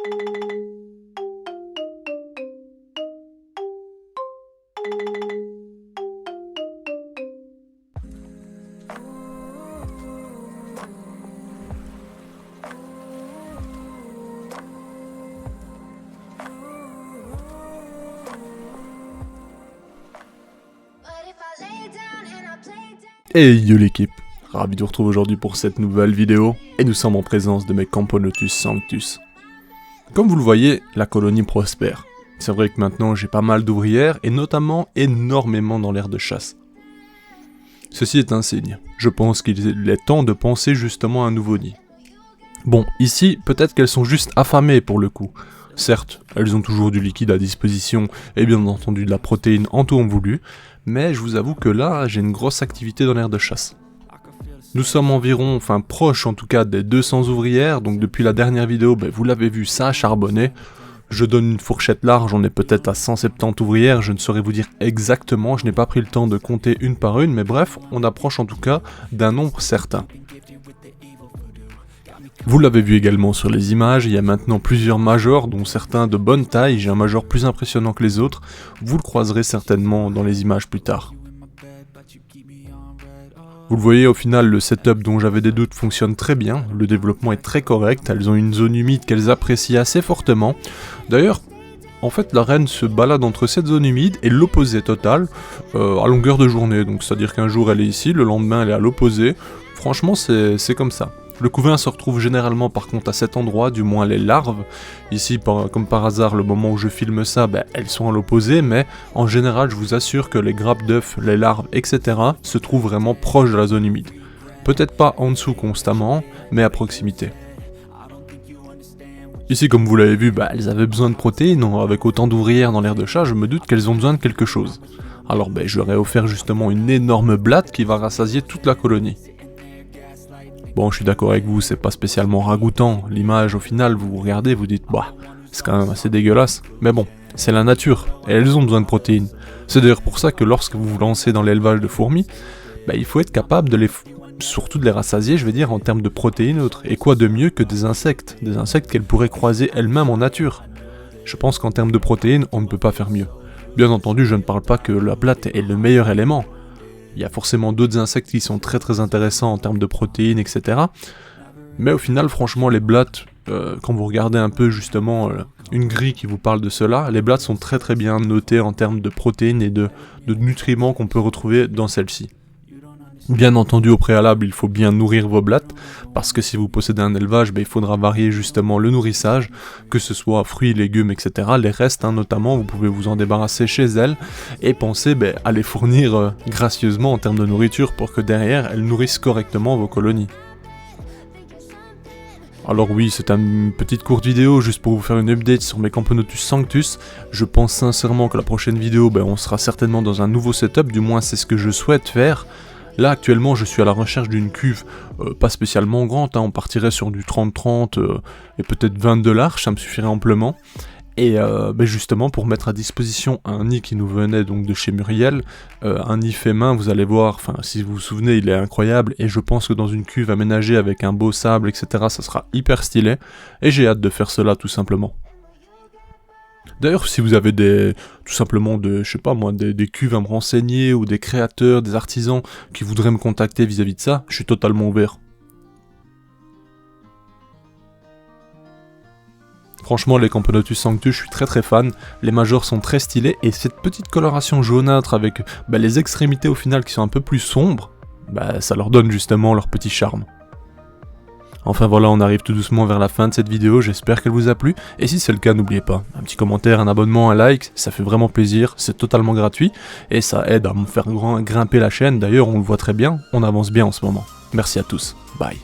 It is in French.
Hey yo l'équipe, ravi de vous retrouver aujourd'hui pour cette nouvelle vidéo, et nous sommes en présence de mes Camponotus sanctus. Comme vous le voyez, la colonie prospère. C'est vrai que maintenant j'ai pas mal d'ouvrières, et notamment énormément dans l'aire de chasse. Ceci est un signe, je pense qu'il est temps de penser justement à un nouveau nid. Bon, ici, peut-être qu'elles sont juste affamées pour le coup. Certes, elles ont toujours du liquide à disposition, et bien entendu de la protéine en temps voulu, mais je vous avoue que là, j'ai une grosse activité dans l'aire de chasse. Nous sommes environ, proches en tout cas des 200 ouvrières, donc depuis la dernière vidéo, vous l'avez vu, ça a charbonné. Je donne une fourchette large, on est peut-être à 170 ouvrières, je ne saurais vous dire exactement, je n'ai pas pris le temps de compter une par une, mais bref, on approche en tout cas d'un nombre certain. Vous l'avez vu également sur les images, il y a maintenant plusieurs majors, dont certains de bonne taille, j'ai un major plus impressionnant que les autres, vous le croiserez certainement dans les images plus tard. Vous le voyez, au final, le setup dont j'avais des doutes fonctionne très bien, le développement est très correct, elles ont une zone humide qu'elles apprécient assez fortement. D'ailleurs, en fait, la reine se balade entre cette zone humide et l'opposé total, à longueur de journée, donc c'est-à-dire qu'un jour elle est ici, le lendemain elle est à l'opposé, franchement c'est comme ça. Le couvain se retrouve généralement par contre à cet endroit, du moins les larves. Ici, comme par hasard, le moment où je filme ça, elles sont à l'opposé, mais en général, je vous assure que les grappes d'œufs, les larves, etc. se trouvent vraiment proches de la zone humide. Peut-être pas en dessous constamment, mais à proximité. Ici, comme vous l'avez vu, elles avaient besoin de protéines, avec autant d'ouvrières dans l'aire de chat, je me doute qu'elles ont besoin de quelque chose. Alors je leur ai offert justement une énorme blatte qui va rassasier toute la colonie. Bon, je suis d'accord avec vous, c'est pas spécialement ragoûtant, l'image au final, vous regardez, vous dites, c'est quand même assez dégueulasse, mais bon, c'est la nature, et elles ont besoin de protéines. C'est d'ailleurs pour ça que lorsque vous vous lancez dans l'élevage de fourmis, il faut être capable surtout de les rassasier, je vais dire, en termes de protéines autres, et quoi de mieux que des insectes qu'elles pourraient croiser elles-mêmes en nature. Je pense qu'en termes de protéines, on ne peut pas faire mieux. Bien entendu, je ne parle pas que la blatte est le meilleur élément. Il y a forcément d'autres insectes qui sont très très intéressants en termes de protéines, etc. Mais au final, franchement, les blattes, quand vous regardez un peu justement une grille qui vous parle de cela, les blattes sont très très bien notées en termes de protéines et de nutriments qu'on peut retrouver dans celles-ci. Bien entendu, au préalable, il faut bien nourrir vos blattes, parce que si vous possédez un élevage, il faudra varier justement le nourrissage, que ce soit fruits, légumes, etc. Les restes, notamment, vous pouvez vous en débarrasser chez elles, et penser à les fournir gracieusement en termes de nourriture, pour que derrière, elles nourrissent correctement vos colonies. Alors oui, c'est une petite courte vidéo, juste pour vous faire une update sur mes Camponotus sanctus. Je pense sincèrement que la prochaine vidéo, on sera certainement dans un nouveau setup, du moins c'est ce que je souhaite faire. Là actuellement je suis à la recherche d'une cuve pas spécialement grande, on partirait sur du 30-30 et peut-être 20 $, ça me suffirait amplement. Et justement pour mettre à disposition un nid qui nous venait donc de chez Muriel, un nid fait main, vous allez voir, si vous vous souvenez il est incroyable et je pense que dans une cuve aménagée avec un beau sable etc. ça sera hyper stylé et j'ai hâte de faire cela tout simplement. D'ailleurs, si vous avez des cuves à me renseigner, ou des créateurs, des artisans qui voudraient me contacter vis-à-vis de ça, je suis totalement ouvert. Franchement, les Camponotus sanctus, je suis très très fan, les majors sont très stylés, et cette petite coloration jaunâtre avec les extrémités au final qui sont un peu plus sombres, ça leur donne justement leur petit charme. Enfin voilà, on arrive tout doucement vers la fin de cette vidéo, j'espère qu'elle vous a plu, et si c'est le cas, n'oubliez pas, un petit commentaire, un abonnement, un like, ça fait vraiment plaisir, c'est totalement gratuit, et ça aide à me faire grimper la chaîne, d'ailleurs on le voit très bien, on avance bien en ce moment. Merci à tous, bye.